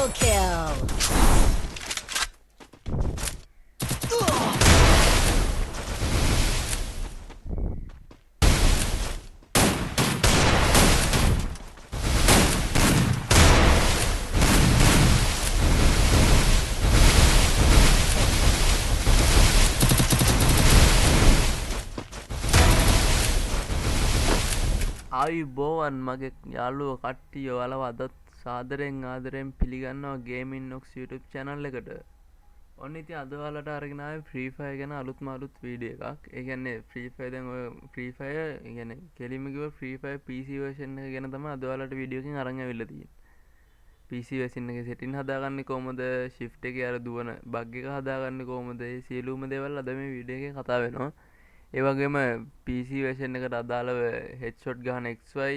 Triple kill. ආයුබෝවන් මගේ යාළුවෝ කට්ටිය ඔයාලව අදත් සාදරයෙන් ආදරයෙන් පිළිගන්නවා ගේමින් නොක්ස් YouTube channel එකට. ඔන්න ඉතින් අද ඔයාලට අරගෙන ආවේ Free Fire ගැන අලුත්ම අලුත් වීඩියෝ එකක්. ඒ කියන්නේ Free Fire දැන් ඔය Free Fire කියන්නේ කෙලින්ම කිව්ව Free Fire PC version එක ගැන තමයි අද ඔයාලට වීඩියෝ එකකින් අරන් ඇවිල්ලා තියෙන්නේ. PC version එකේ setting හදාගන්නේ කොහොමද, shift එකේ අර දුවන bug එක හදාගන්නේ කොහොමද, ඒ සියලුම දේවල් අද මේ වීඩියෝ එකේ කතා වෙනවා. ඒවගේම PC වර්ෂන් එකට අදාළව හෙඩ්ෂොට් ගහන XY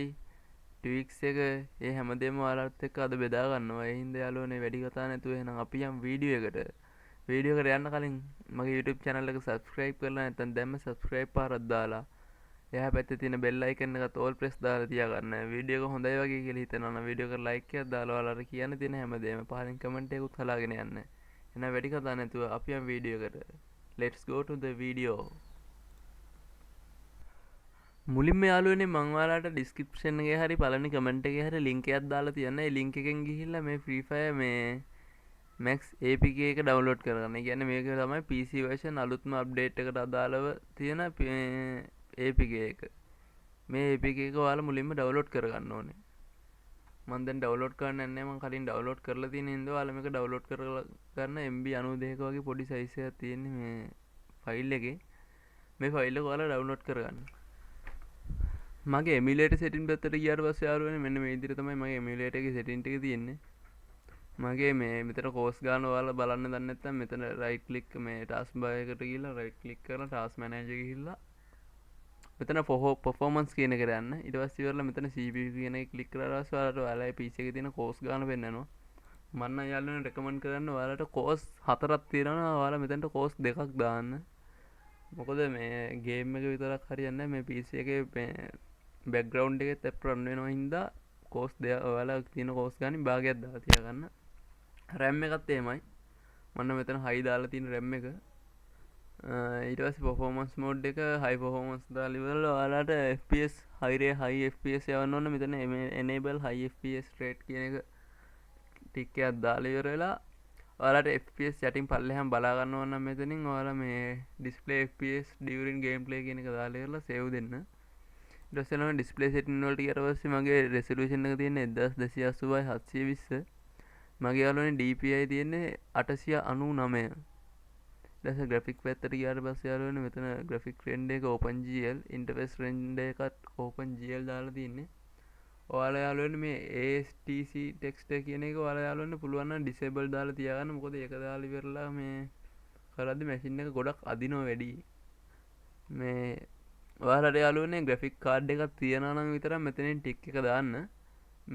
ටවික්ස් එක ඒ හැමදේම ඔයාලත් එක්ක අද බෙදා ගන්නවා. ඒ හින්දා යාළුවනේ වැඩි කතා නැතුව එහෙනම් අපි යමු වීඩියෝ එකට යන්න කලින් මගේ YouTube channel එක subscribe කරලා නැත්නම් දැම්ම subscribe පාරක් දාලා එහා පැත්තේ තියෙන bell icon එකත් all press දාලා තියාගන්න. වීඩියෝ එක හොඳයි වගේ කියලා හිතනවා නම් වීඩියෝ එකට like එකක් දාලා ඔයාලට කියන්න තියෙන හැමදේම පහලින් comment එකකුත් හලාගෙන යන්න. එහෙනම් වැඩි කතා නැතුව අපි යමු වීඩියෝ එකට. Let's go to the video. මුලින්ම යාළුවනේ මං ඔයාලට ඩිස්ක්‍රිප්ෂන් එකේ හරි පළවෙනි කමෙන්ට් එකේ හරි ලින්ක් එකක් දාලා තියන්න. ඒ ලින්ක් එකෙන් ගිහිල්ලා මේ Free Fire මේ Max APK එක ඩවුන්ලෝඩ් කරගන්න. ඒ කියන්නේ මේක තමයි PC version අලුත්ම අප්ඩේට් එකට අදාළව තියෙන APK එක. මේ APK එක ඔයාලා මුලින්ම ඩවුන්ලෝඩ් කරගන්න ඕනේ. මම දැන් ඩවුන්ලෝඩ් කරන්න යන්නේ මම කලින් ඩවුන්ලෝඩ් කරලා තියෙන හින්දා ඔයාලා මේක ඩවුන්ලෝඩ් කරගන්න MB 92ක වගේ පොඩි සයිස් එකක් තියෙන්නේ මේ ෆයිල් එකේ. මේ ෆයිල් එක ඔයාලා ඩවුන්ලෝඩ් කරගන්න. මගේ එමියුලේටර් සෙටින් පැත්තට ගියාට පස්සේ යාළුවනේ මෙන්න මේ විදිහට තමයි මගේ එමියුලේටර් එකේ සෙටින් ටික තියෙන්නේ. මගේ මේ මෙතන කෝස් ගන්න ඔයාලා බලන්න දන්නේ නැත්නම් මෙතන රයිට් ක්ලික් මේ ටාස්ක් බාර් එකට ගිහිල්ලා රයිට් ක්ලික් කරලා ටාස්ක් මැනේජර් එක ගිහිල්ලා මෙතන performance කියන එකට යන්න. ඊට පස්සේ ඉවරලා මෙතන CPU කියන එක ක්ලික් කරලා ඊට පස්සේ ඔයාලට ඔයාලගේ PC එකේ තියෙන කෝස් ගන්න පෙන්නනවා. මම නම් යාළුවනේ රෙකමන්ඩ් කරන්නේ ඔයාලට කෝස් 4ක් තියෙනවා. ඔයාලා මෙතනට කෝස් 2ක් දාන්න. මොකද මේ ගේම් එක විතරක් හරියන්නේ නැහැ. මේ PC එකේ බැක්ග්‍රවුන්ඩ් එකෙත් ඇප් රන් වෙනවා හින්දා කෝස් දෙක ඔයාලා තියෙන කෝස් ගානින් භාගයක් දාලා තියාගන්න. RAM එකත් එහෙමයි. මම මෙතන high දාලා තියෙන RAM එක. ඊට පස්සේ performance mode එක high performance දාලා ඉවරලා ඔයාලට FPS high FPS යවන්න ඕන. මෙතන enable high FPS rate කියන එක ටික් එකක් දාලා ඉවර වෙලා ඔයාලට FPS යටින් පල්ලෙහාම බලා ගන්න ඕන නම් මෙතනින් ඔයාලා මේ display FPS during gameplay කියන එක දාලා ඉවරලා save දෙන්න. ඊටපස්සේ ඩිස්ප්ලේ සෙටින් වලට ගියට පස්සේ මගේ රෙසලූෂන් එක තියෙන්නේ 1280x720. මගේ යාළුවනේ DPI තියෙන්නේ 899. ඊට පස්සේ ග්‍රැෆික් පැත්තට ගියාට පස්සේ යාළුවනේ මෙතන ග්‍රැෆික් රෙන්ඩර් එක OpenGL ඉන්ටර්ෆේස් රෙන්ඩර් එකත් OpenGL දාලා තියෙන්නේ. ඔයාලා යාළුවනේ මේ ASTC ටෙක්ස්ට් කියන එක ඔයාලා යාළුවනේ පුළුවන් නම් disable දාලා තියාගන්න. මොකද ඒක දාලා ඉවරලා මේ කරද්දි මැෂින් එක ගොඩක් අදිනවා වැඩි. මේ ඔයාලට යාළුවනේ ග්‍රැෆික් කාඩ් එකක් තියෙනවා නම් විතරක් මෙතනින් ටික් එක දාන්න.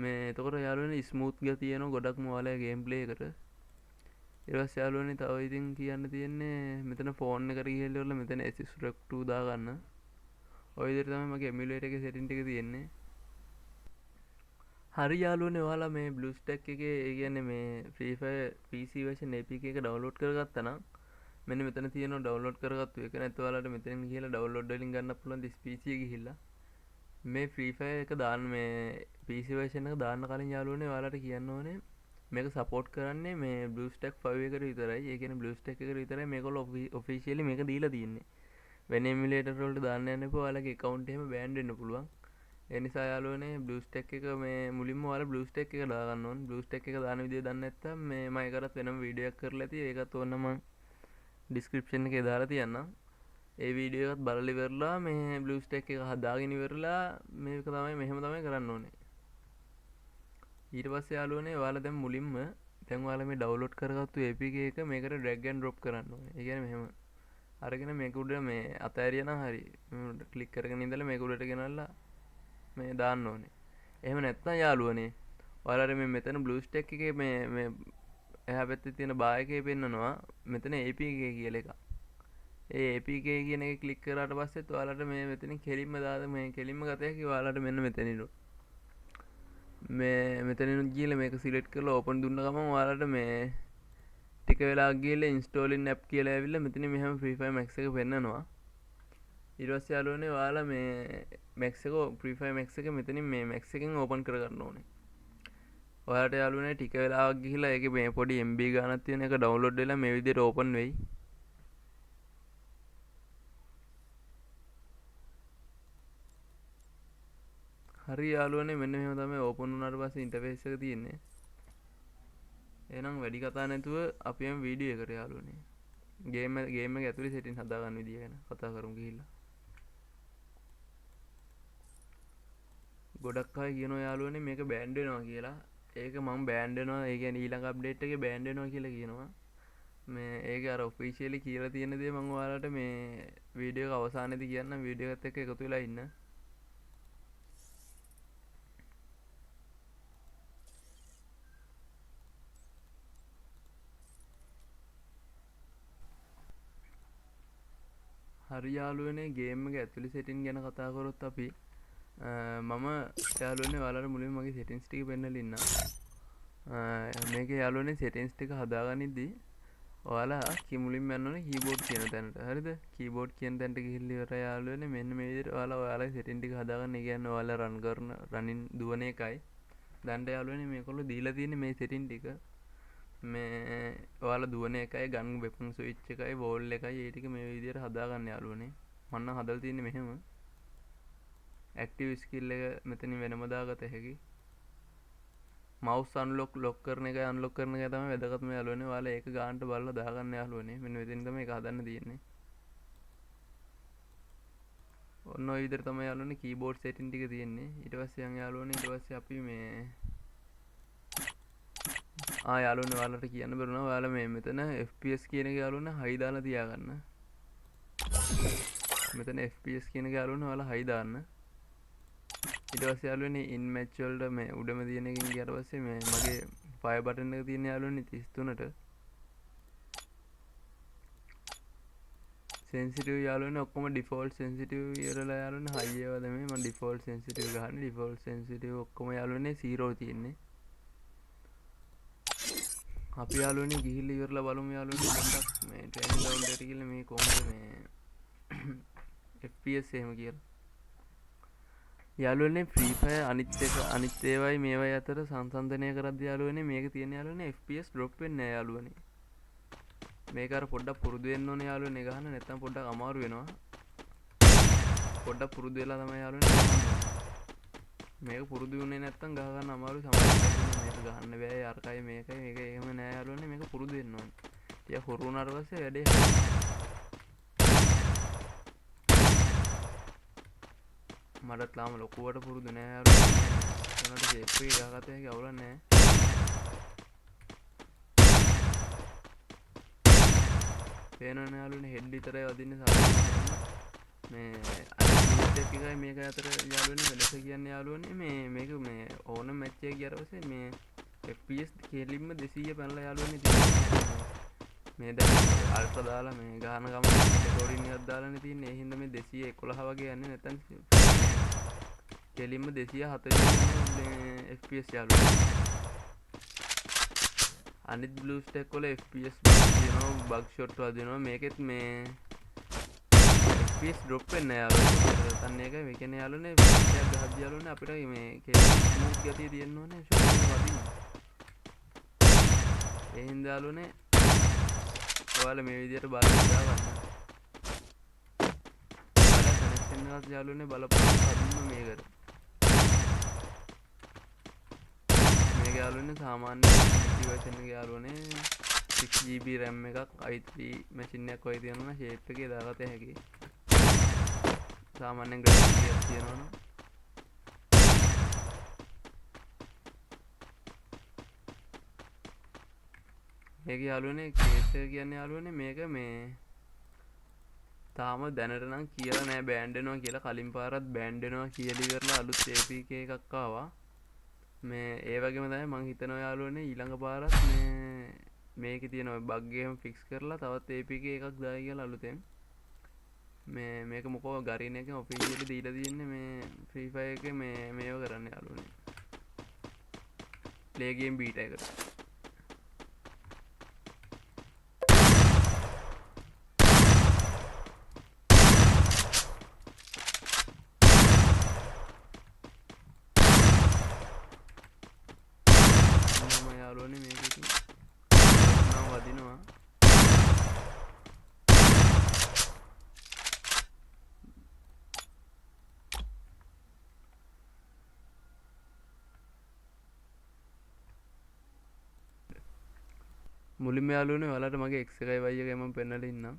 මේ එතකොට යාළුවනේ ස්මූත් ගතිය තියෙනවා ගොඩක්ම ඔයාලගේ ගේම් ප්ලේ එකට. ඊට පස්සේ යාළුවනේ තව ඉතින් කියන්න තියෙන්නේ මෙතන ෆෝන් එකට ගිහිල්ලා මෙතන Asus ROG 2 දාගන්න. ඔය විදිහට තමයි මගේ එමියුලේටර් එකේ සෙටින් ටික තියෙන්නේ. හරි යාළුවනේ ඔයාලා මේ BlueStack එකේ ඒ කියන්නේ මේ Free Fire PC version APK එක ඩවුන්ලෝඩ් කරගත්තා නම් මෙන්න මෙතන තියෙනවා ඩවුන්ලෝඩ් කරගත්තු එක. නැත්නම් ඔයාලට මෙතනින් ගිහලා ඩවුන්ලෝඩ් වලින් ගන්න පුළුවන් this PC එක ගිහිල්ලා මේ Free Fire එක දාන්න මේ PC version එක දාන්න කලින් යාළුවනේ ඔයාලට කියන්න ඕනේ මේක support කරන්නේ මේ BlueStack 5 එකට විතරයි. ඒ කියන්නේ BlueStack එකට විතරයි මේගොල්ලෝ officially මේක දීලා තියෙන්නේ. වෙන emulator වලට දාන්න යන්න එපා. ඔයාලගේ account එහෙම ban වෙන්න පුළුවන්. ඒ නිසා යාළුවනේ BlueStack එක මේ මුලින්ම ඔයාලා BlueStack එක දාගන්න ඕනේ. BlueStack එක දාන විදිය දන්නේ නැත්නම් මේ මම ඒකටත් වෙනම වීඩියෝ එකක් කරලා ඇති. ඒකත් ඕන නම් ඩිස්ක්‍රිප්ෂන් එකේ දාලා තියන්නම්. ඒ වීඩියෝ එකත් බලලා ඉවරලා මේ BlueStack එක හදාගෙන ඉවරලා මේක තමයි මෙහෙම තමයි කරන්න ඕනේ. ඊට පස්සේ යාළුවනේ ඔයාලා දැන් මුලින්ම දැන් ඔයාලා මේ ඩවුන්ලෝඩ් කරගත්තු APK එක මේකට drag and drop කරන්න ඕනේ. ඒ කියන්නේ මෙහෙම අරගෙන මේක උඩ මේ අතෑරියා නම් හරි ක්ලික් කරගෙන ඉඳලා මේක උඩට ගෙනල්ලා මේ දාන්න ඕනේ. එහෙම නැත්නම් යාළුවනේ ඔයාලට මේ මෙතන BlueStack එකේ මේ එහා පැත්තේ තියෙන බාර් එකේ පෙන්නනවා මෙතන APK කියලා එකක්. ඒ APK කියන එක ක්ලික් කරාට පස්සෙත් ඔයාලට මේ මෙතනින් කෙලින්ම දාලා මේ කෙලින්ම ගත හැකි ඔයාලට මෙන්න මෙතනින්. මේ මෙතනින් ගිහලා මේක සිලෙක්ට් කරලා ඕපන් දුන්න ගමන් ඔයාලට මේ ටික වෙලා ගිහලා ඉන්ස්ටෝලින් ඇප් කියලා ඇවිල්ලා මෙතන මෙහෙම Free Fire Max එක පෙන්නනවා. ඊට පස්සේ යාළුවනේ ඔයාලා මේ Max එක Free Fire Max එක මෙතනින් මේ Max එකෙන් ඕපන් කරගන්න ඕනේ. ඔයාලට යාළුවනේ ටික වෙලාවක් ගිහිල්ලා ඒකේ මේ පොඩි MB ගානක් තියෙන එක ඩවුන්ලෝඩ් වෙලා මේ විදිහට ඕපන් වෙයි. හරි යාළුවනේ මෙන්න මෙහෙම තමයි ඕපන් වුණාට පස්සේ ඉන්ටර්ෆේස් එක තියෙන්නේ. එහෙනම් වැඩි කතා නැතුව අපි යමු වීඩියෝ එකට යාළුවනේ. ගේම් එක ඇතුලේ සෙටින් හදාගන්න විදිය ගැන කතා කරමු ගිහිල්ලා. ගොඩක් අය කියනවා යාළුවනේ මේක බෑන්ඩ් වෙනවා කියලා. ඒක මම බෑන්ඩ් වෙනවා. ඒ කියන්නේ ඊළඟ අප්ඩේට් එකේ බෑන්ඩ් වෙනවා කියලා කියනවා. මේ ඒක අර ඔෆිෂියලි කියලා තියෙන දේ මම ඔයාලට මේ වීඩියෝ එක අවසානයේදී කියන්නම්. වීඩියෝ එකත් එක්ක එකතු වෙලා ඉන්න. හරි යාළුවනේ ගේම් එක ඇතුලේ සෙටින් ගැන කතා කරොත් අපි මම යාළුවනේ ඔයාලට මුලින්ම මගේ සෙටින්ස් ටික පෙන්නලා ඉන්නම්. මේකේ යාළුවනේ සෙටින්ස් ටික හදාගනිද්දි ඔයාලා මුලින්ම යන්න ඕනේ කීබෝඩ් කියන තැනට. හරිද? කීබෝඩ් කියන තැනට ගිහිල්ලා ඉවරයි යාළුවනේ මෙන්න මේ විදිහට ඔයාලගේ සෙටින් ටික හදාගන්න. ඒ කියන්නේ ඔයාලා රනින් දුවන එකයි. දැන් යාළුවනේ මේකොල්ලෝ දීලා තියෙන්නේ මේ සෙටින් ටික. මේ ඔයාලා දුවන එකයි ගන් වෙපන් ස්විච් එකයි වෝල් එකයි ඒ ටික මේ විදිහට හදාගන්න යාළුවනේ. මම නම් හදලා තියෙන්නේ මෙහෙම. ඇක්ටිව් ස්කිල් එක මෙතනින් වෙනම දාගත හැකි. මවුස් අන්ලොක් ලොක් කරන එකයි අන්ලොක් කරන එකයි තමයි වැදගත්ම යාළුවනේ. ඔයාලා ඒක ගානට බලලා දාගන්න යාළුවනේ. මෙන්න මෙතනින් තමයි ඒක හදන්න තියෙන්නේ. ඔන්න ඔය විදිහට තමයි යාළුවනේ කීබෝඩ් සෙටින් ටික තියෙන්නේ. ඊට පස්සේ යන් යාළුවනේ ඊට පස්සේ අපි මේ යාළුවනේ ඔයාලට කියන්න බැරුණා. ඔයාලා මේ මෙතන FPS කියන එක යාළුවනේ හයි දාලා තියාගන්න. මෙතන FPS කියන එක යාළුවනේ ඔයාලා හයි දාන්න. ඊට පස්සේ යාළුවනේ ඉන් මැච් වලට මේ උඩම තියෙන එකකින් ගියාට පස්සේ මේ මගේ ෆයර් බටන් එක තියෙන යාළුවනේ 33ට සෙන්සිටිව් යාළුවනේ ඔක්කොම ඩිෆෝල්ට් සෙන්සිටිව් ඉවරලා යාළුවනේ හයි ඒවා තමයි මම ඩිෆෝල්ට් සෙන්සිටිව් ගහන්නේ. ඩිෆෝල්ට් සෙන්සිටිව් ඔක්කොම යාළුවනේ 0 තියෙන්නේ. අපි යාළුවනේ ගිහිල්ලා ඉවරලා බලමු යාළුවනේ පොඩ්ඩක් මේ ට්‍රේනින් ග්‍රවුන්ඩ් එකට ගිහිල්ලා මේ කොහොමද මේ FPS එහෙම කියලා. යාළුවනේ Free Fire අනිත් ඒවායි මේවායි අතර සංසන්දනය කරද්දී යාළුවනේ මේක තියෙන යාළුවනේ FPS drop වෙන්නේ නැහැ යාළුවනේ. මේක අර පොඩ්ඩක් පුරුදු වෙන්න ඕනේ යාළුවනේ ගහන්න නැත්නම් පොඩ්ඩක් අමාරු වෙනවා. පොඩ්ඩක් පුරුදු වෙලා තමයි යාළුවනේ මේක පුරුදු වුණේ නැත්නම් ගහ ගන්න අමාරුයි. සමහරවිට මේක ගහන්න බෑ අරකයි මේකයි මේක එහෙම නෑ යාළුවනේ. මේක පුරුදු වෙන්න ඕනේ. ටික හුරු වුණාට පස්සේ වැඩේ මටත් තාම ලොකුවට පුරුදු නෑ යාළුවනේ. ඒනට ෂේප් එක ගහගත්ත හැකි අවුලක් නෑ. පේනවනේ යාළුවනේ හෙඩ් විතරයි වදින්නේ සාමාන්‍යයෙන්. මේ අනිත් එකයි මේක අතර යාළුවනේ වෙනස කියන්නේ යාළුවනේ මේක මේ ඕන මැච් එක ගියාට පස්සේ මේ FPS කෙලින්ම 200 පැනලා යාළුවනේ තියෙන්නේ. මේ දැන් අල්ට්‍රා දාලා මේ ගහන ගමන් රෙකෝඩින් එකක් දාලානේ තියෙන්නේ. ඒ හින්දා මේ 211 වගේ යන්නේ නැත්නම් කෙලින්ම 240 FPS යාළුවනේ. අනිත් බ්ලූ ස්ටැක් වල FPS තියෙනවා බග් ෂොට් වදිනවා. මේකෙත් මේ FPS drop වෙන්නේ නැහැ යාළුවනේ. තන්න එකයි මේ කියන්නේ යාළුවනේ ෂොට් එකක් ගහද්දී යාළුවනේ අපිට මේ ස්මූත් ගතිය තියෙන්න ඕනේ ෂොට් එක වදින්න. ඒ හින්දා යාළුවනේ ඔයාලා මේ විදිහට බලන්න දාගන්න. ඔයාලා කනෙක්ෂන් එකක් යාළුවනේ බලපං කදින්ම මේකට. මේක යාළුවනේ සාමාන්‍ය PC version එක යාළුවනේ 6GB RAM එකක් i3 මැෂින් එකක් වගේ තියෙනවා. ෂේප් එකේ දාගත හැකියි. සාමාන්‍යයෙන් ග්‍රැෆික්ස් එකක් තියෙනවනේ. මේක යාළුවනේ කේස් එක කියන්නේ යාළුවනේ මේක මේ තාම දැනට නම් කියලා නෑ බෑන්ඩ් වෙනවා කියලා. කලින් පාරත් බෑන්ඩ් වෙනවා කියලා ඉවරලා අලුත් APK එකක් ආවා. මේ ඒ වගේම තමයි මං හිතනවා යාළුවනේ ඊළඟ පාරත් මේකේ තියෙන ඔය බග් එකම ෆික්ස් කරලා තවත් APK එකක් දායි කියලා අලුතෙන්. මේක මොකෝ ගරින එකෙන් ඔෆිෂියලි දීලා තියෙන්නේ මේ Free Fire එකේ මේව කරන්න යාළුවනේ. ප්ලේ ගේම් බීටා එකට. මම යාළුවනේ මේක ඉතින් නම් වදිනවා. මුලින්ම යාළුවනේ ඔයාලට මගේ x එකයි y එකයි මම පෙන්නලා ඉන්නම්.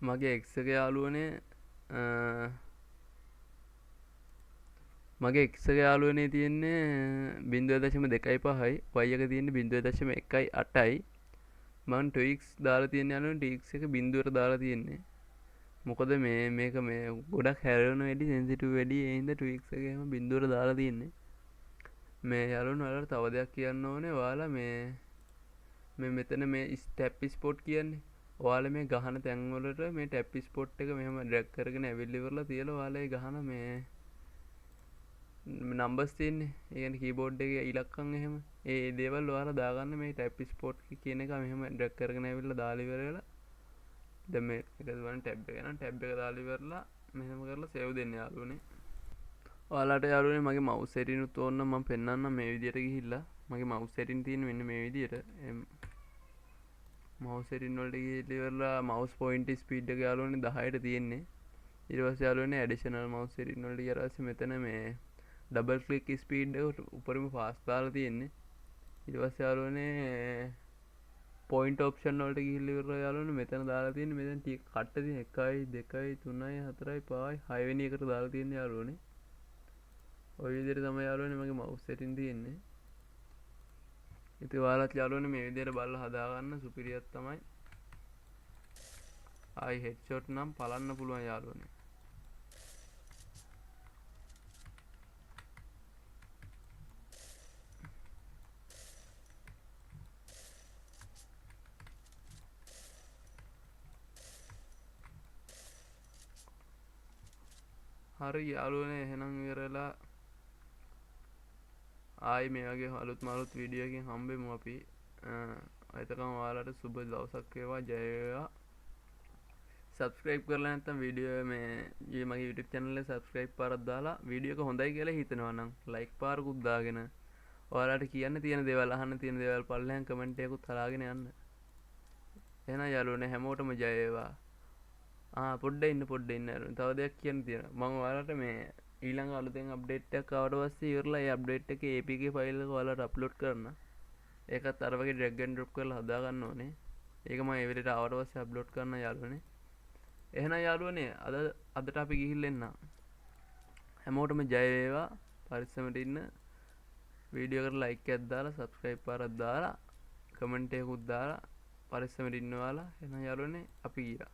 මගේ x එක යාළුවනේ මගේ x එක යාළුවනේ තියෙන්නේ 0.25යි y එක තියෙන්නේ 0.1.8යි. මම Twix දාලා තියෙන යාළුවනේ Twix එක බිඳුවට දාලා තියෙන්නේ. මොකද මේක මේ ගොඩක් හැරෙන වැඩි සෙන්සිටිව් වැඩි ඒ හින්දා Twix එක එහෙම බිඳුවට දාලා තියෙන්නේ. මේ යාළුවනේ ඔයාලට තව දෙයක් කියන්න ඕනේ. ඔයාලා මේ මෙතන මේ ස්ටැප් ස්පොට් කියන්නේ ඔයාලා මේ ගහන තැන් වලට මේ ටැප් ස්පොට් එක මෙහෙම ඩ්‍රැග් කරගෙන ඇවිල්ලා ඉවරලා තියලා ඔයාලා ඒ ගහන මේ නම්බර්ස් තියෙන්නේ. ඒ කියන්නේ කීබෝඩ් එකේ ඉලක්කම් එහෙම ඒ දේවල් ඔයාලා දාගන්න මේ ටැප් ස්පොට් කියන එක මෙහෙම ඩ්‍රැග් කරගෙන ඇවිල්ලා දාලා ඉවරලා දැන් මේ එක දුවන ටැබ් එක යනවා. ටැබ් එක දාලා ඉවරලා මෙහෙම කරලා සේව් දෙන්න යාළුවනේ. ඔයාලට යාළුවනේ මගේ මවුස් සෙටින් උත් ඕන නම් මම පෙන්නන්නම් මේ විදියට ගිහිල්ලා. මගේ මවුස් සෙටින් තියෙන්නේ මෙන්න මේ විදියට. මවුස් සෙටින් වලට ගිහිල්ලා ඉවරලා මවුස් පොයින්ටර් ස්පීඩ් එක යාළුවනේ 10ට තියෙන්නේ. ඊට පස්සේ යාළුවනේ ඇඩිෂනල් මවුස් සෙටින් වලට ගියාට පස්සේ මෙතන මේ ඩබල් ක්ලික් ස්පීඩ් එක උඩරිම ෆාස්ට් දාලා තියෙන්නේ. ඊට පස්සේ යාළුවනේ පොයින්ට් ඔප්ෂන් වලට ගිහිල්ලා ඉවරලා යාළුවනේ මෙතන දාලා තියෙන්නේ මෙතන ටික කට්ට තියෙන 1යි 2යි 3යි 4යි 5යි 6 වෙනි එකට දාලා තියෙන්නේ යාළුවනේ. ඔය විදිහට තමයි යාළුවනේ මගේ මවුස් සෙටින් තියෙන්නේ. ඉතින් ඔයාලත් යාළුවනේ මේ විදිහට බලලා හදාගන්න සුපිරියක් තමයි. ආයි හෙඩ්ෂොට් නම් පලන්න පුළුවන් යාළුවනේ. හරි යාළුවනේ එහෙනම් ඉවරලා ආයි මේ වගේ අලුත් මලුත් වීඩියෝ එකකින් හම්බෙමු අපි. එතකම් ඔයාලට සුබ දවසක් වේවා. ජය වේවා. සබස්ක්‍රයිබ් කරලා නැත්නම් වීඩියෝ මේ මගේ YouTube channel එක සබස්ක්‍රයිබ් පාරක් දාලා වීඩියෝ එක හොඳයි කියලා හිතනවා නම් ලයික් පාරකුත් දාගෙන ඔයාලට කියන්න තියෙන දේවල් අහන්න තියෙන දේවල් පල්ලෙහාන් කමෙන්ට් එකකුත් හලාගෙන යන්න. එහෙනම් යාළුවනේ හැමෝටම ජය වේවා. පොඩ්ඩ ඉන්න තව දෙයක් කියන්න තියෙනවා. මම ඔයාලට මේ ඊළඟ අලුතෙන් අප්ඩේට් එකක් ආවට පස්සේ ඉවරලා ඒ අප්ඩේට් එකේ APK ෆයිල් එක ඔයාලට අප්ලෝඩ් කරන්න. ඒකත් අර වගේ ඩ්‍රැග් ඇන්ඩ් ඩ්‍රොප් කරලා හදා ගන්න ඕනේ. ඒක මම ඒ විදිහට ආවට පස්සේ අප්ලෝඩ් කරන්න යාළුවනේ. එහෙනම් යාළුවනේ අදට අපි ගිහිල්ලා එන්න. හැමෝටම ජය වේවා. පරිස්සමට ඉන්න. වීඩියෝ එකට ලයික් එකක් දාලා සබ්ස්ක්‍රයිබ් පාරක් දාලා කමෙන්ට් එකකුත් දාලා පරිස්සමට ඉන්න ඔයාලා. එහෙනම් යාළුවනේ අපි ගියා.